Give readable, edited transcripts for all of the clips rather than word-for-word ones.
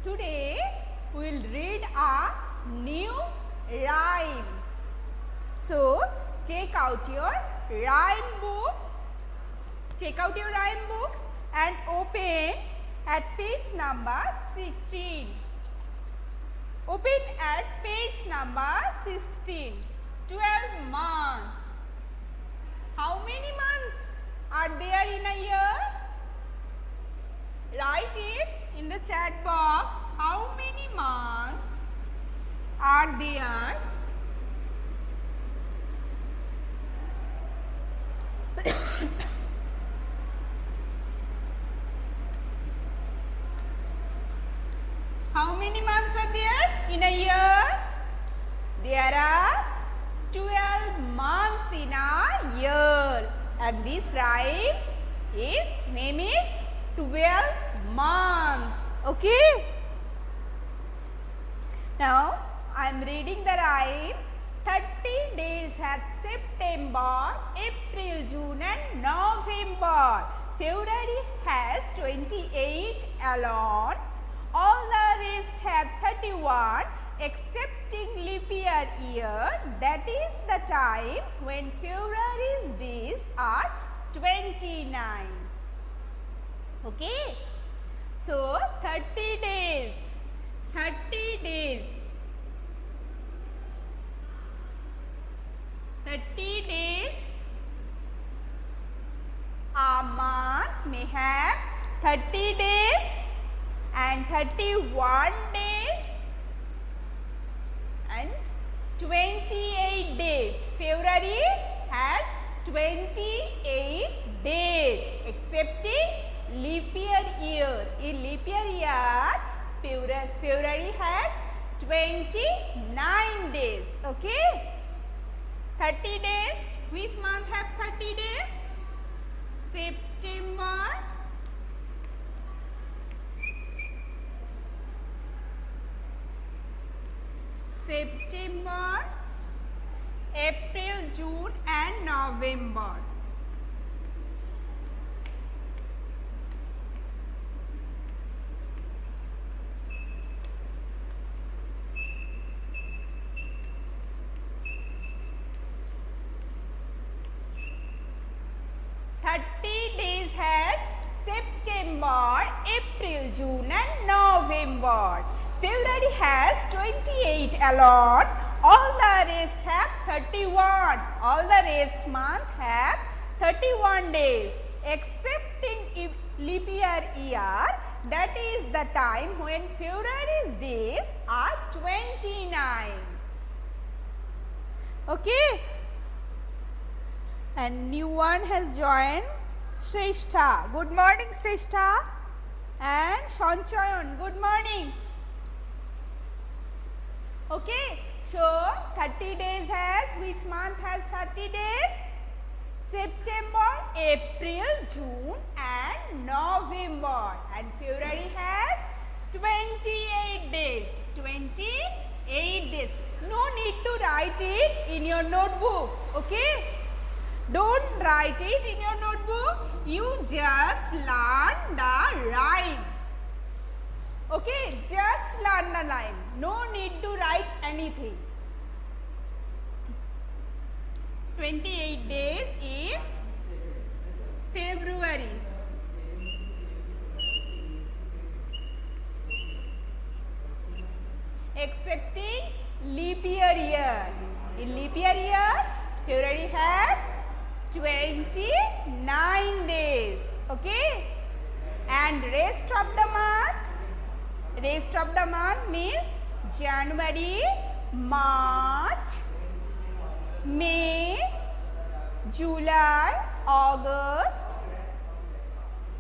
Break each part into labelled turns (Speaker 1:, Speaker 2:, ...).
Speaker 1: Today we will read a new rhyme. So take out your rhyme books. Take out your rhyme books and open at page number 16. Open at page number 16. 12 months. How many months are there in a year? Write it in the chat box. How many months are there? How many months are there in a year? There are 12 months in a year, and this rhyme name is 12 months. Okay. Now I am reading the rhyme. 30 days have September, April, June and November. February has 28 alone. All the rest have 31 excepting leap year. That is the time when February's days are 29. Okay. So 30 days. 30 days. 30 days. A month may have 30 days and 31 days and 28 days. February has 28 days excepting leap year. In leap year, February has 29 days. Okay. 30 days. Which month have 30 days? September, April, June and November. Days has September, April, June and November. February has 28 alone. All the rest have 31. All the rest month have 31 days excepting leap year. That is the time when February's days are 29. Okay. And new one has joined, Shrestha. Good morning, Shrestha. And Sanchayan, good morning. Okay, so 30 days has, which month has 30 days? September, April, June and November. And February has 28 days. 28 days. No need to write it in your notebook. Okay. Don't write it in your notebook. You just learn the rhyme. Okay, just learn the rhyme. No need to write anything. 28 days is February. Excepting leap year. In leap year, February has 29 days. Okay. And rest of the month means January, March, May, July, August,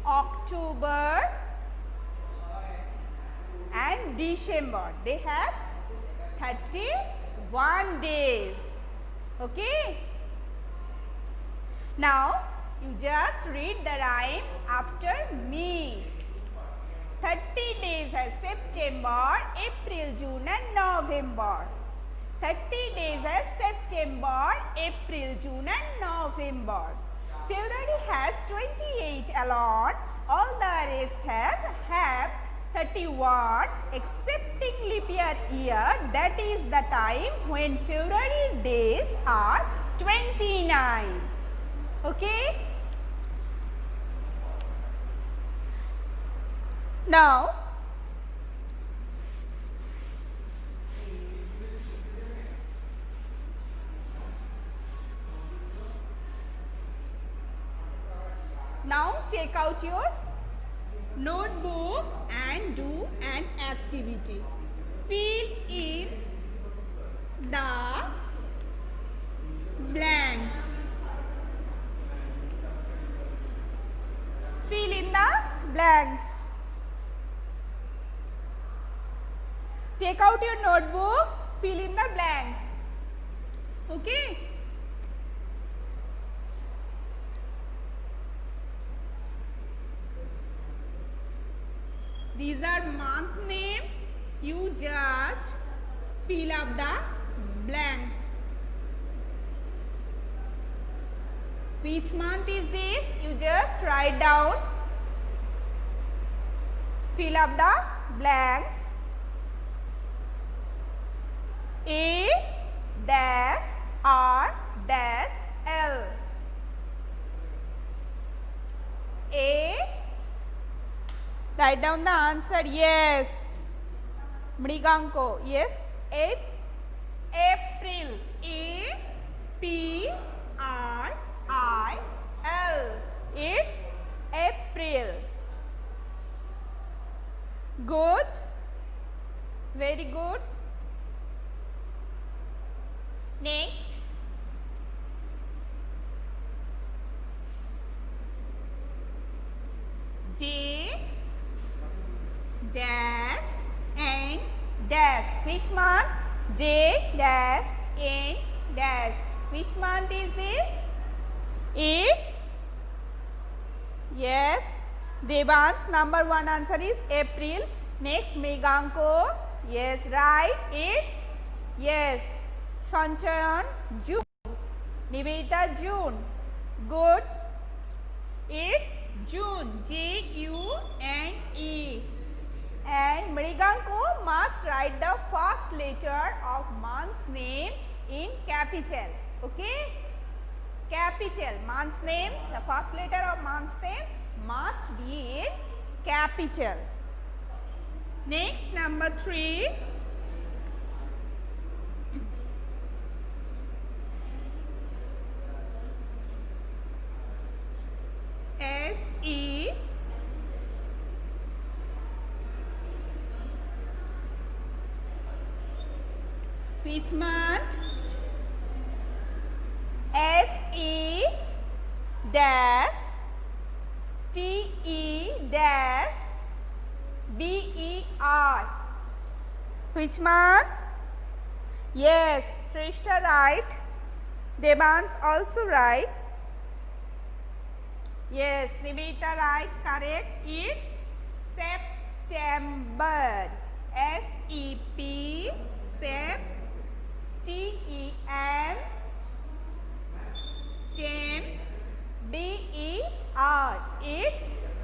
Speaker 1: October and December. They have 31 days. Okay. Now, you just read the rhyme after me. 30 days as September, April, June and November. 30 days as September, April, June and November. February has 28 alone. All the rest have 31 excepting leap year, that is the time when February days are 29. Okay. Now take out your notebook and do an activity. Fill in the blanks. Fill in the blanks. Take out your notebook, fill in the blanks. Okay. These are month name. You just fill up the blanks. Which month is this? You just write down. Fill up the blanks. A dash R dash L. A. Write down the answer. Yes. Mriganko. Yes. It's April. A P R I L. It's April. Good. Very good. Next. J dash N dash. Which month? J dash N dash. Which month is this? It's, yes, Devan's number one answer is April. Next, Mriganko. Yes, right. It's, yes, Sanchayan, June. Nivedita, June. Good. It's June. June. And Mriganko must write the first letter of month's name in capital. Okay? Capital. Month's name, the first letter of month's name must be in capital. Next, number 3. S-E which month? S-E dash T-E dash B-E-R. Which month? Yes, Shrestha right. Devans also right. Yes, Nivedita right, correct. It's September. S-E-P, Sep, T-E-M, Tem, B-E-R. It's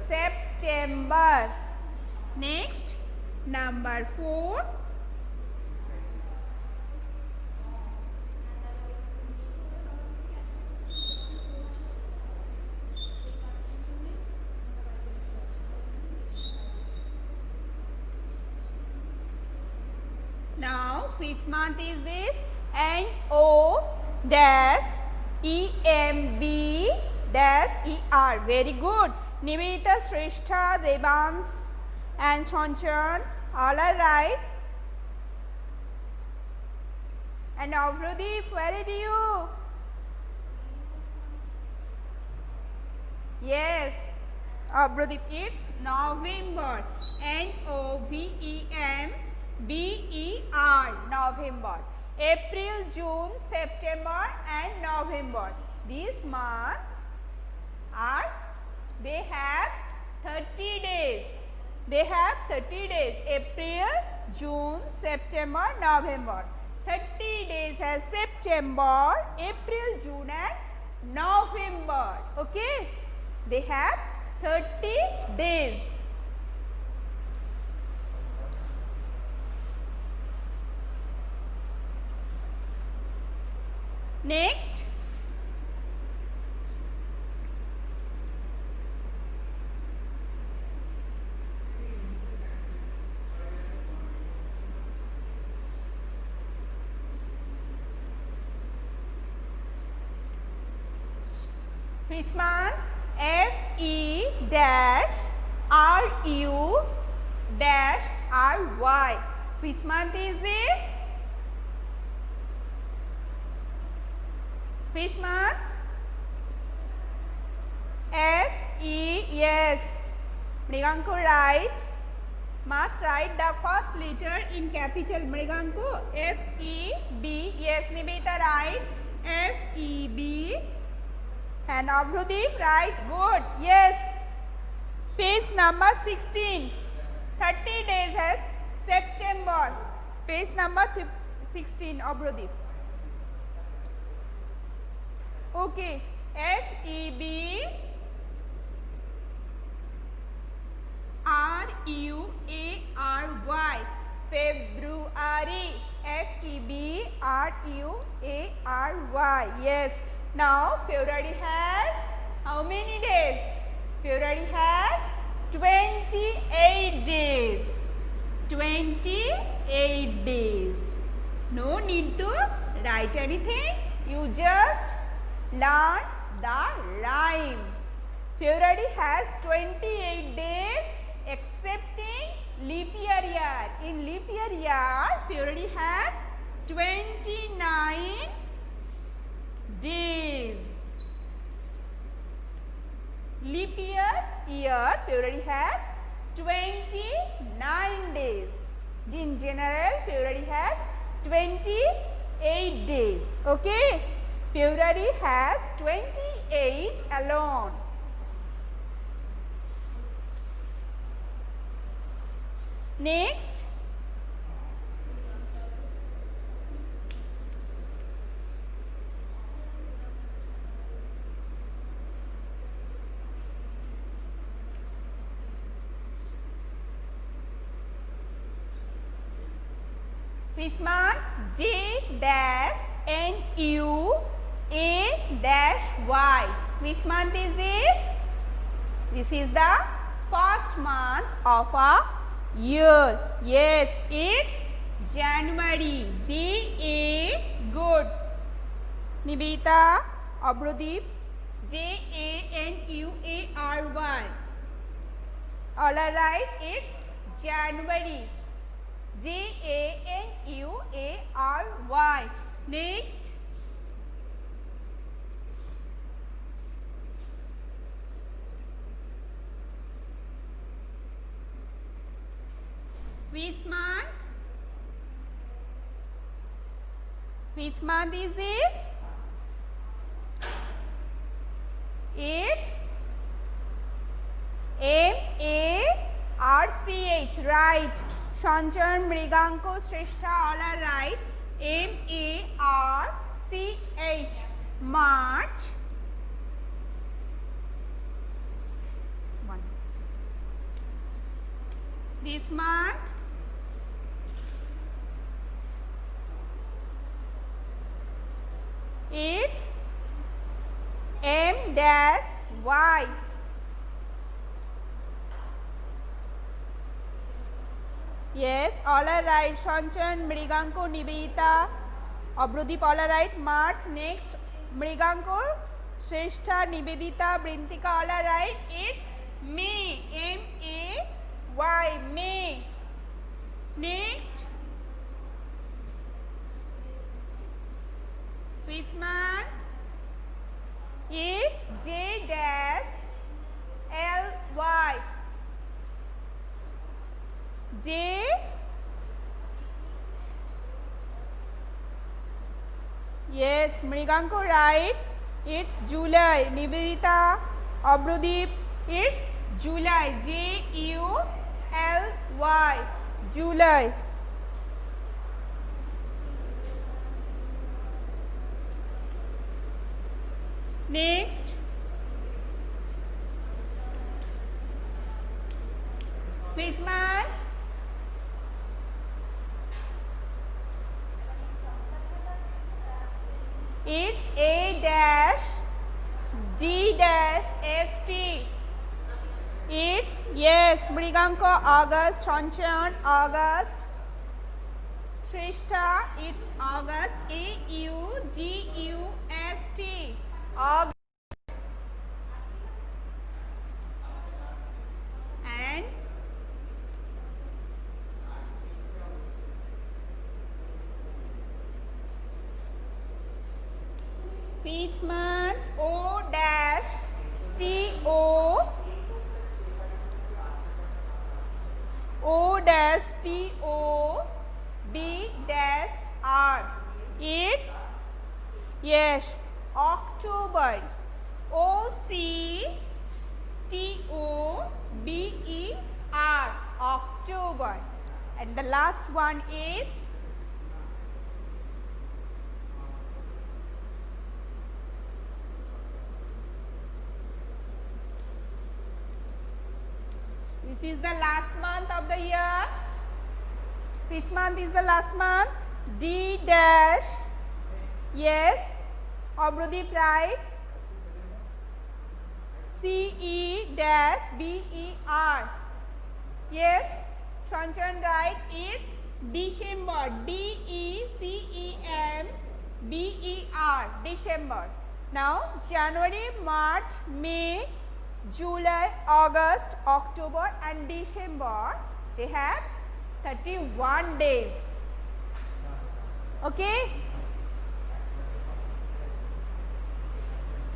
Speaker 1: September. Next, number 4. Now, which month is this? N-O dash E-M-B dash E-R. Very good. Nivedita, Shrestha, Devans and Sanchan, all are right. And Avrudeep, where are you? Yes, Avrudeep, it's November. N-O-V-E-M-B-E-R, November. April, June, September and November. These months are, they have 30 days. They have 30 days. April, June, September, November. 30 days as September, April, June and November. Okay. They have 30 days. Next, which month? F-E dash R-U dash R-Y. Which month is this? Which month? F-E, yes. Mriganku, right? Must write the first letter in capital. Mriganku, F-E-B, yes. Nivedita, right? F-E-B. And Abhrudeep, right? Good, yes. Page number 16. 30 days has September. Page number 16, Abhrudeep. Okay, F-E-B R-U-A-R-Y, February, F-E-B-R-U-A-R-Y, yes. Now, February has how many days? February has 28 days. 28 days. No need to write anything. You just learn the rhyme. February has 28 days excepting leap year. In leap year, February has 29 days. Leap year, February has 29 days. In general, February has 28 days. Okay? February has 28 alone. Next, which month? J-N-U-A-Y. Which month is this? This is the first month of a year. Yes, it's January. J-A, good. Nibita, Abhrudeep, J-A-N-U-A-R-Y. All are right, it's January. J-A-N-U-A-R-Y. Next, which month? Which month is this? It's M-A-R-C-H, right. Sancharan, Mriganko, Shrestha, all are right. M-A-R-C-H, March. This month, it's M-Y. Yes, all are right. Shanchan, Mriganko, Nivedita, Abhrudeep, all are right. March. Next, Mriganko, Shrestha, Nivedita, Brintika, all are right. It's May. M-A-Y. May. Next, which month? It's J-L-Y. J, yes, Mriganko, right. It's July. Nivedita, Abhrudeep, it's July. J-U-L-Y. July. Next, which month? It's A dash G dash S T. It's yes, Mriganko, August, Shanchan, August, Shrishta, it's August, A-U-G-U-S-T, August. And which month? O dash T-O O dash T-O-B dash R. It's yes, October. O-C-T-O-B-E-R, October. And the last one is this is the last month of the year. Which month is the last month? D dash. Yes. Obrudeep, right? C-E dash B-E-R. Yes. Shanchan, right? It's December. D-E-C-E-M-B-E-R. December. Now, January, March, May, July, August, October and December, they have 31 days. Okay?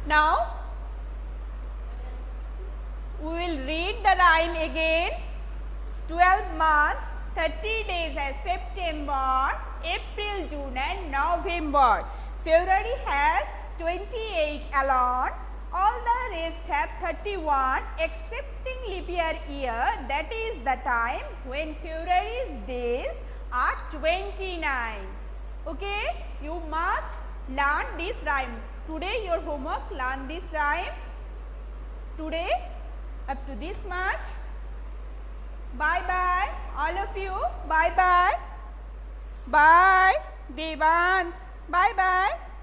Speaker 1: Now, we will read the rhyme again. 12 months, 30 days as September, April, June and November. February has 28 alone. All the rest have 31 excepting leap year, that is the time when February's days are 29. Okay, you must learn this rhyme. Today your homework, learn this rhyme. Today up to this much. Bye bye all of you. Bye bye. Bye Devans. Bye bye.